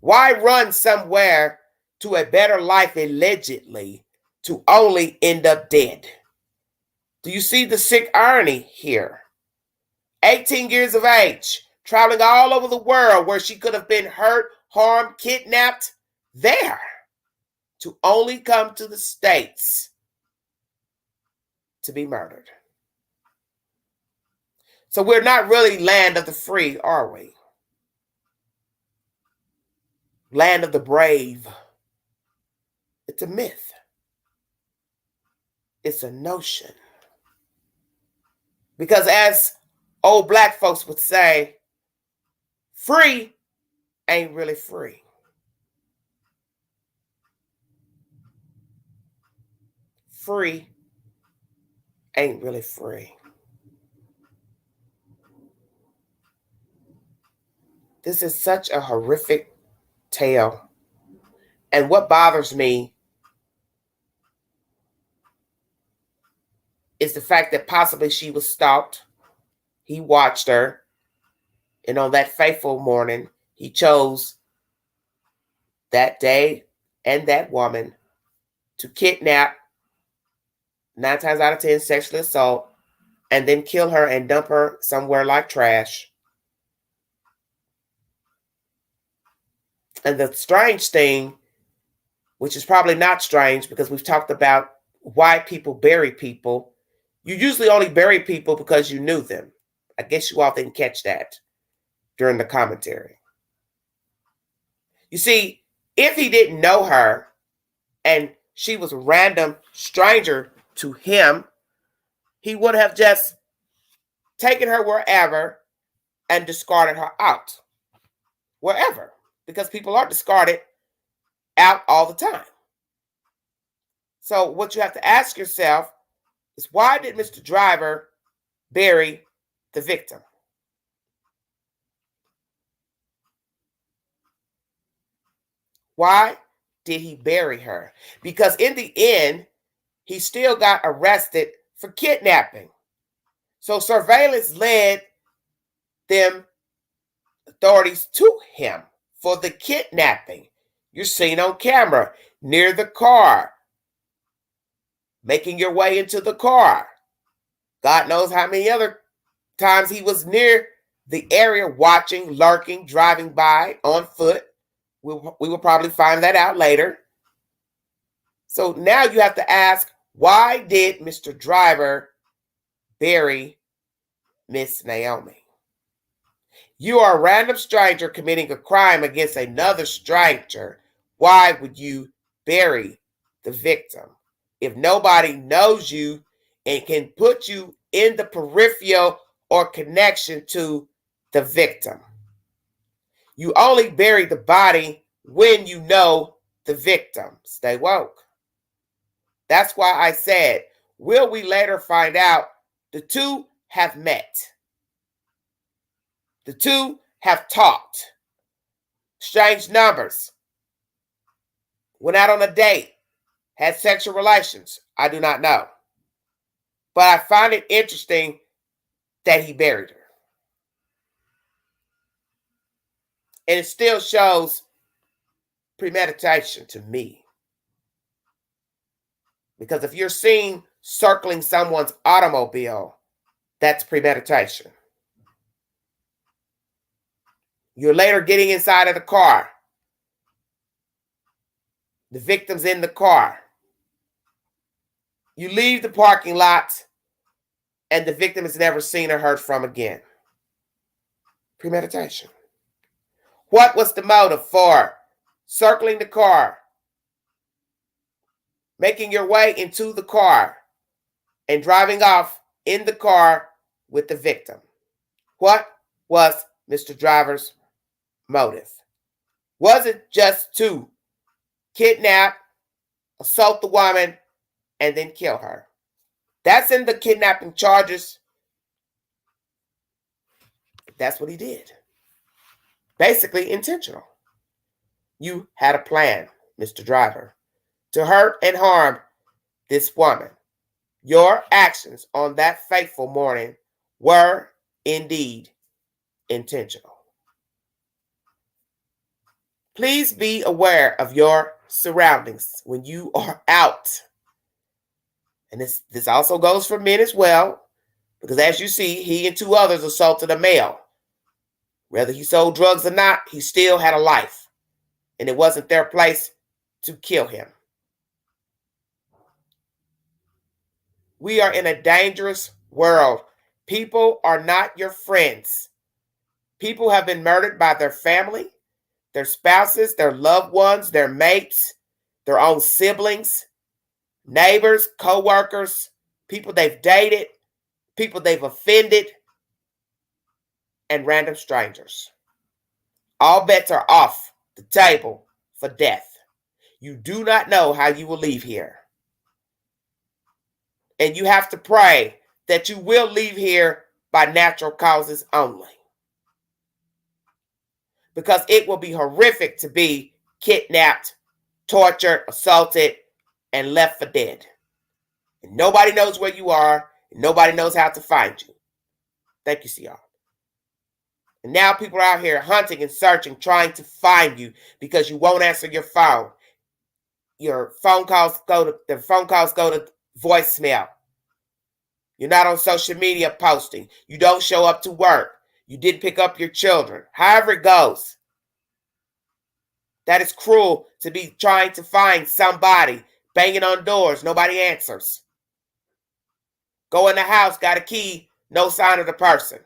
Why run somewhere to a better life allegedly to only end up dead? Do you see the sick irony here? 18 years of age, traveling all over the world where she could have been hurt, harmed, kidnapped, there, to only come to the States to be murdered. So we're not really land of the free, are we? Land of the brave. It's a myth. It's a notion. Because as old black folks would say, free ain't really free. Free ain't really free. This is such a horrific tale. And what bothers me is the fact that possibly she was stalked. He watched her. And on that fateful morning, he chose that day and that woman to kidnap, 9 times out of 10, sexually assault, and then kill her and dump her somewhere like trash. And the strange thing, which is probably not strange because we've talked about why people bury people, you usually only bury people because you knew them. I guess you all didn't catch that during the commentary. You see, if he didn't know her and she was a random stranger to him, he would have just taken her wherever and discarded her out. Wherever. Because people are discarded out all the time. So what you have to ask yourself is, why did Mr. Driver bury the victim? Why did he bury her? Because in the end, he still got arrested for kidnapping. So surveillance led them authorities to him for the kidnapping. You're seen on camera near the car, making your way into the car. God knows how many other times he was near the area watching, lurking, driving by on foot. We will probably find that out later. So now you have to ask, why did Mr. Driver bury Miss Naomi? You are a random stranger committing a crime against another stranger. Why would you bury the victim? If nobody knows you and can put you in the peripheral or connection to the victim. You only bury the body when you know the victim. Stay woke. That's why I said, will we later find out the two have met? The two have talked, exchanged numbers, went out on a date, had sexual relations. I do not know. But I find it interesting that he buried her. And it still shows premeditation to me. Because if you're seen circling someone's automobile, that's premeditation. You're later getting inside of the car. The victim's in the car. You leave the parking lot, and the victim is never seen or heard from again. Premeditation. What was the motive for circling the car, making your way into the car, and driving off in the car with the victim? What was Mr. Driver's motive? Was it just to kidnap, assault the woman, and then kill her? That's in the kidnapping charges. That's what he did. Basically intentional. You had a plan, Mr. Driver, to hurt and harm this woman. Your actions on that fateful morning were indeed intentional. Please be aware of your surroundings when you are out. And this also goes for men as well, because as you see, he and 2 others assaulted a male. Whether he sold drugs or not, he still had a life. And it wasn't their place to kill him. We are in a dangerous world. People are not your friends. People have been murdered by their family, their spouses, their loved ones, their mates, their own siblings, neighbors, co-workers, people they've dated, people they've offended, and random strangers. All bets are off the table for death. You do not know how you will leave here. And you have to pray that you will leave here by natural causes only. Because it will be horrific to be kidnapped, tortured, assaulted, and left for dead. And nobody knows where you are, and nobody knows how to find you. Thank you, CR. And now people are out here hunting and searching, trying to find you because you won't answer your phone. Your phone calls go to voicemail. You're not on social media posting. You don't show up to work. You didn't pick up your children. However it goes. That is cruel to be trying to find somebody, banging on doors, nobody answers. Go in the house, got a key, no sign of the person.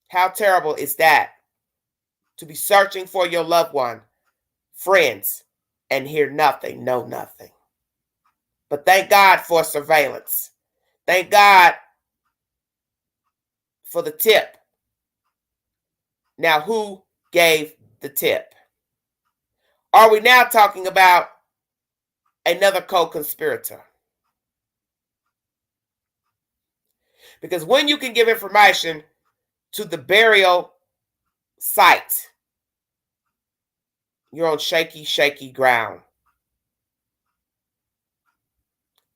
How terrible is that? To be searching for your loved one, friends, and hear nothing, know nothing. But thank God for surveillance. Thank God for the tip. Now, who gave the tip? Are we now talking about another co-conspirator? Because when you can give information to the burial site, you're on shaky, shaky ground.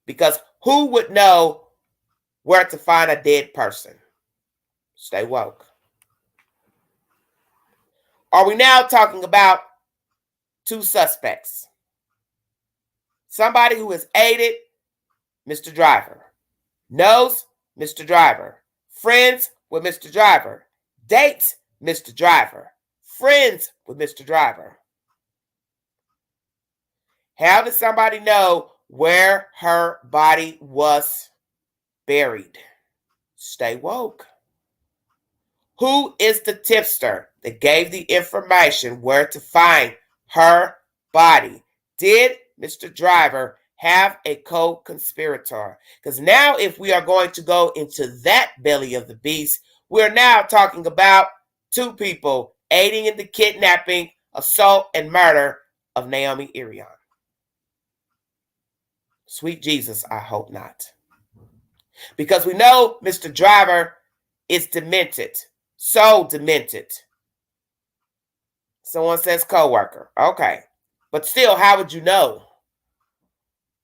Because who would know where to find a dead person? Stay woke. Are we now talking about two suspects? Somebody who has aided Mr. Driver, knows Mr. Driver, friends with Mr. Driver, dates Mr. Driver, friends with Mr. Driver. How did somebody know where her body was buried? Stay woke. Who is the tipster that gave the information where to find her body? Did Mr. Driver have a co-conspirator? Because now if we are going to go into that belly of the beast, we're now talking about two people aiding in the kidnapping, assault, and murder of Naomi Irion. Sweet Jesus, I hope not. Because we know Mr. Driver is demented. So demented. Someone says co-worker. Okay. But still, how would you know?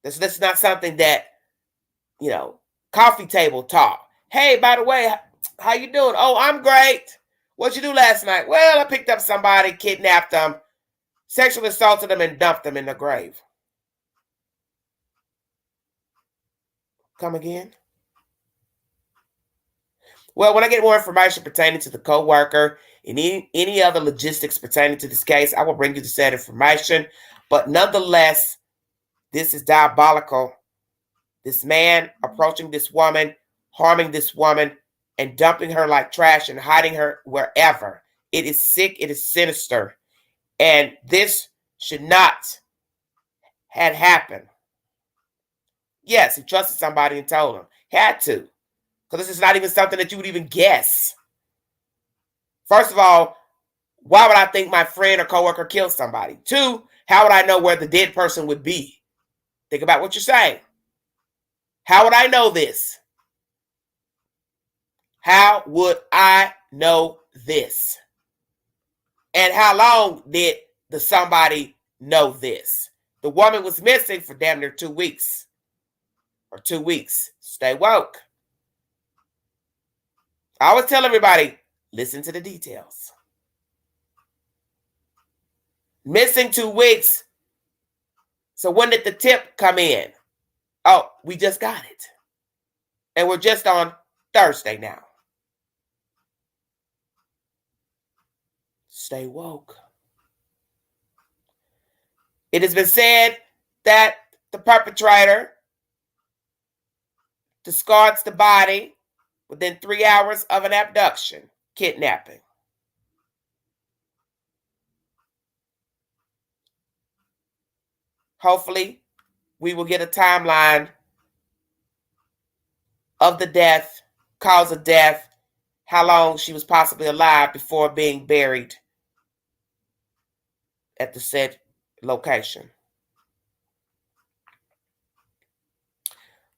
This is not something that, coffee table talk. Hey, by the way, how you doing? Oh, I'm great. What'd you do last night? Well, I picked up somebody, kidnapped them, sexually assaulted them, and dumped them in the grave. Come again? Well, when I get more information pertaining to the co-worker and any other logistics pertaining to this case, I will bring you the said information. But nonetheless, this is diabolical. This man approaching this woman, harming this woman, and dumping her like trash and hiding her wherever. It is sick. It is sinister. And this should not have happened. Yes, he trusted somebody and told him. Had to. Because this is not even something that you would even guess. First of all, why would I think my friend or coworker killed somebody? Two, how would I know where the dead person would be? Think about what you're saying. How would I know this? How would I know this? And how long did the somebody know this? The woman was missing for damn near 2 weeks. Or 2 weeks. Stay woke. I always tell everybody, listen to the details. Missing 2 weeks. So when did the tip come in? Oh, we just got it. And we're just on Thursday now. Stay woke. It has been said that the perpetrator discards the body within 3 hours of an abduction, kidnapping. Hopefully, we will get a timeline of the death, cause of death, how long she was possibly alive before being buried at the said location.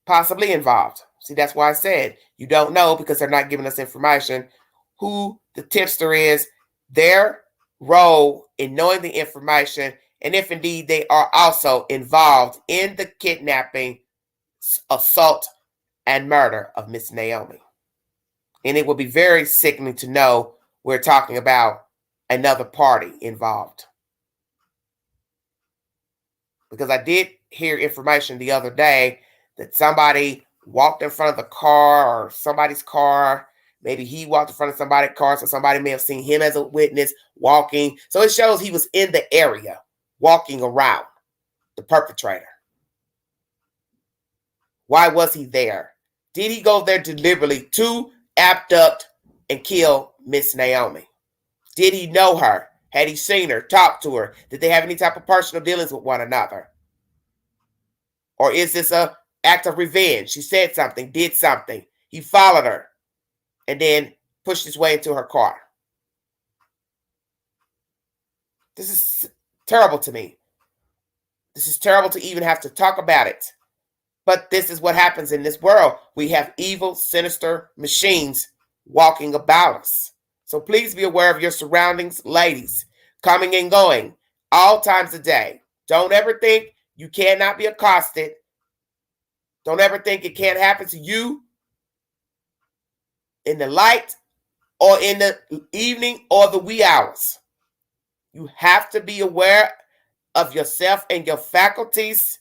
Possibly involved. See, that's why I said you don't know because they're not giving us information who the tipster is, their role in knowing the information, and if indeed they are also involved in the kidnapping, assault, and murder of Miss Naomi. And it will be very sickening to know we're talking about another party involved. Because I did hear information the other day that somebody walked in front of the car or somebody's car. Maybe he walked in front of somebody's car, so somebody may have seen him as a witness walking. So it shows he was in the area, walking around, the perpetrator. Why was he there? Did he go there deliberately to abduct and kill Miss Naomi? Did he know her? Had he seen her, talked to her? Did they have any type of personal dealings with one another? Or is this an act of revenge? She said something, did something. He followed her and then pushed his way into her car. This is terrible to me. This is terrible to even have to talk about it. But this is what happens in this world. We have evil, sinister machines walking about us. So please be aware of your surroundings, ladies, coming and going all times of day. Don't ever think you cannot be accosted. Don't ever think it can't happen to you in the light or in the evening or the wee hours. You have to be aware of yourself and your faculties.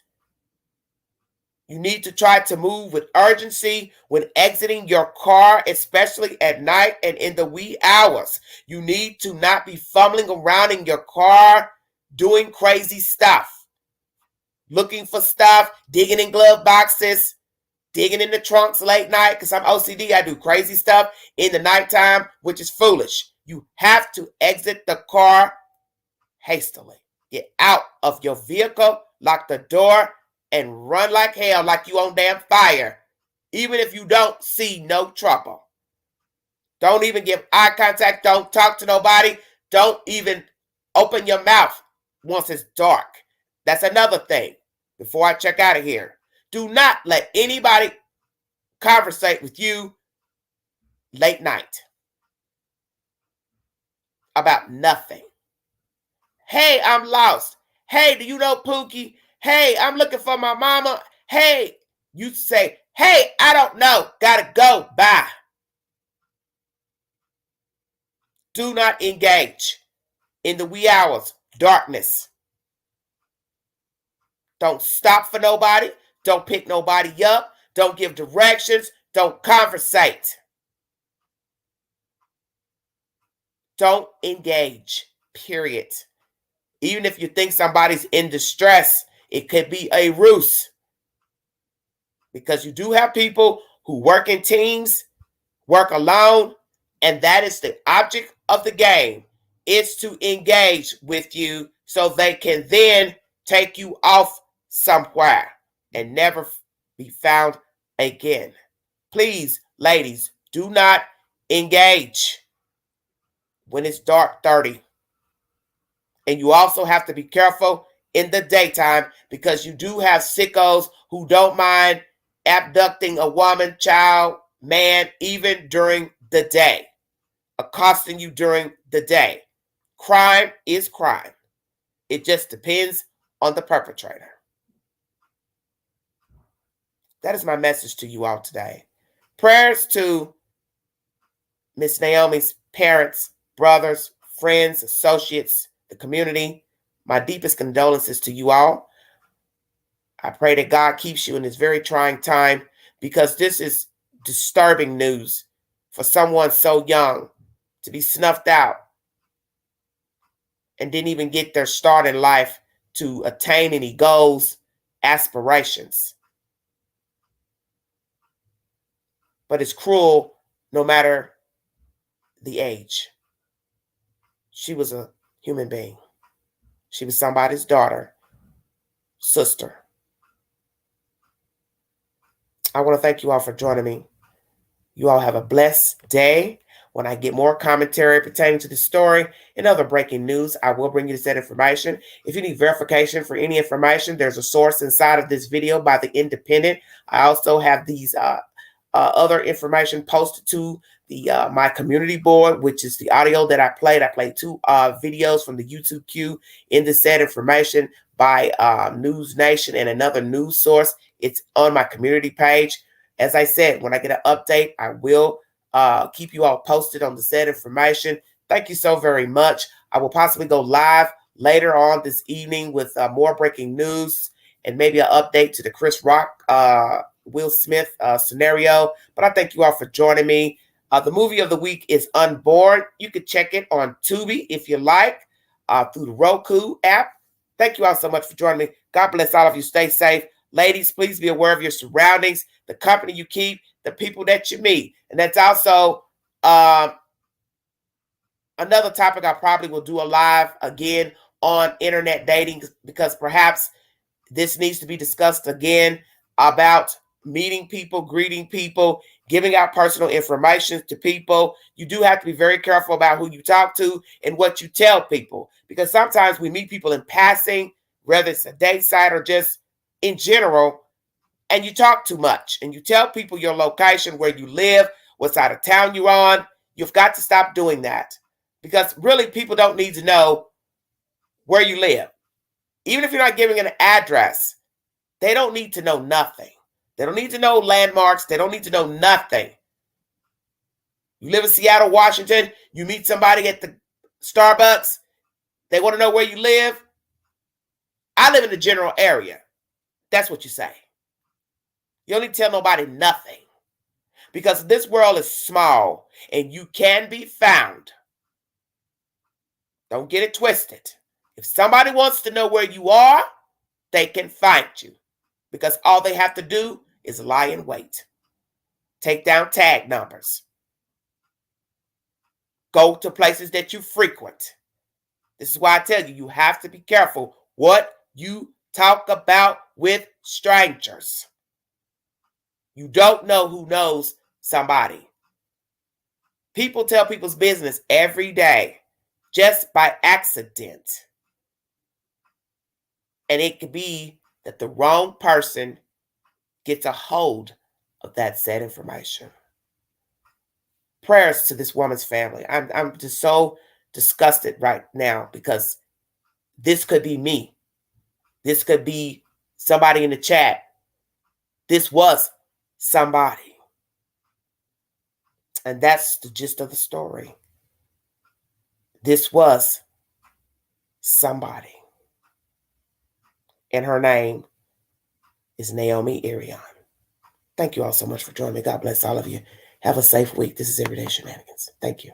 You need to try to move with urgency when exiting your car, especially at night and in the wee hours. You need to not be fumbling around in your car doing crazy stuff. Looking for stuff, digging in glove boxes, digging in the trunks late night, because I'm OCD. I do crazy stuff in the nighttime, which is foolish. You have to exit the car hastily. Get out of your vehicle, lock the door, and run like hell, like you on damn fire, even if you don't see no trouble. Don't even give eye contact. Don't talk to nobody. Don't even open your mouth once it's dark. That's another thing. Before I check out of here, do not let anybody conversate with you late night about nothing. Hey, I'm lost. Hey, do you know Pookie? Hey, I'm looking for my mama. Hey, you say, hey, I don't know. Gotta go. Bye. Do not engage in the wee hours, darkness. Don't stop for nobody. Don't pick nobody up. Don't give directions. Don't conversate. Don't engage, period. Even if you think somebody's in distress, it could be a ruse. Because you do have people who work in teams, work alone, and that is the object of the game, is to engage with you so they can then take you off somewhere and never be found again. Please, ladies, do not engage when it's dark 30. And you also have to be careful in the daytime, because you do have sickos who don't mind abducting a woman, child, man, even during the day, accosting you during the day. Crime is crime. It just depends on the perpetrator. That is my message to you all today. Prayers to Miss Naomi's parents, brothers, friends, associates, the community. My deepest condolences to you all. I pray that God keeps you in this very trying time, because this is disturbing news for someone so young to be snuffed out and didn't even get their start in life to attain any goals, aspirations. But it's cruel no matter the age. She was a human being. She was somebody's daughter, sister. I want to thank you all for joining me. You all have a blessed day. When I get more commentary pertaining to the story and other breaking news, I will bring you this information. If you need verification for any information, there's a source inside of this video by The Independent. I also have these other information posted to the my community board, which is the audio that I played. I played 2 videos from the YouTube queue in the said information by News Nation and another news source. It's on my community page. As I said, when I get an update, I will keep you all posted on the said information. Thank you so very much. I will possibly go live later on this evening with more breaking news and maybe an update to the Chris Rock, Will Smith scenario. But I thank you all for joining me. The movie of the week is Unborn. You can check it on Tubi if you like, through the Roku app. Thank you all so much for joining me. God bless all of you. Stay safe. Ladies, please be aware of your surroundings, the company you keep, the people that you meet. And that's also another topic I probably will do a live again on internet dating, because perhaps this needs to be discussed again about meeting people, greeting people, giving out personal information to people. You do have to be very careful about who you talk to and what you tell people, because sometimes we meet people in passing, whether it's a date site or just in general, and you talk too much and you tell people your location, where you live, what side of town you're on. You've got to stop doing that, because really people don't need to know where you live. Even if you're not giving an address, they don't need to know nothing. They don't need to know landmarks. They don't need to know nothing. You live in Seattle, Washington, you meet somebody at the Starbucks, they want to know where you live. I live in the general area. That's what you say. You don't need to tell nobody nothing, because this world is small and you can be found. Don't get it twisted. If somebody wants to know where you are, they can find you, because all they have to do is lie in wait. Take down tag numbers. Go to places that you frequent. This is why I tell you, you have to be careful what you talk about with strangers. You don't know who knows somebody. People tell people's business every day just by accident. And it could be that the wrong person gets a hold of that said information. Prayers to this woman's family. I'm just so disgusted right now, because this could be me. This could be somebody in the chat. This was somebody. And that's the gist of the story. This was somebody. And her name is Naomi Irion. Thank you all so much for joining me. God bless all of you. Have a safe week. This is Everyday Shenanigans. Thank you.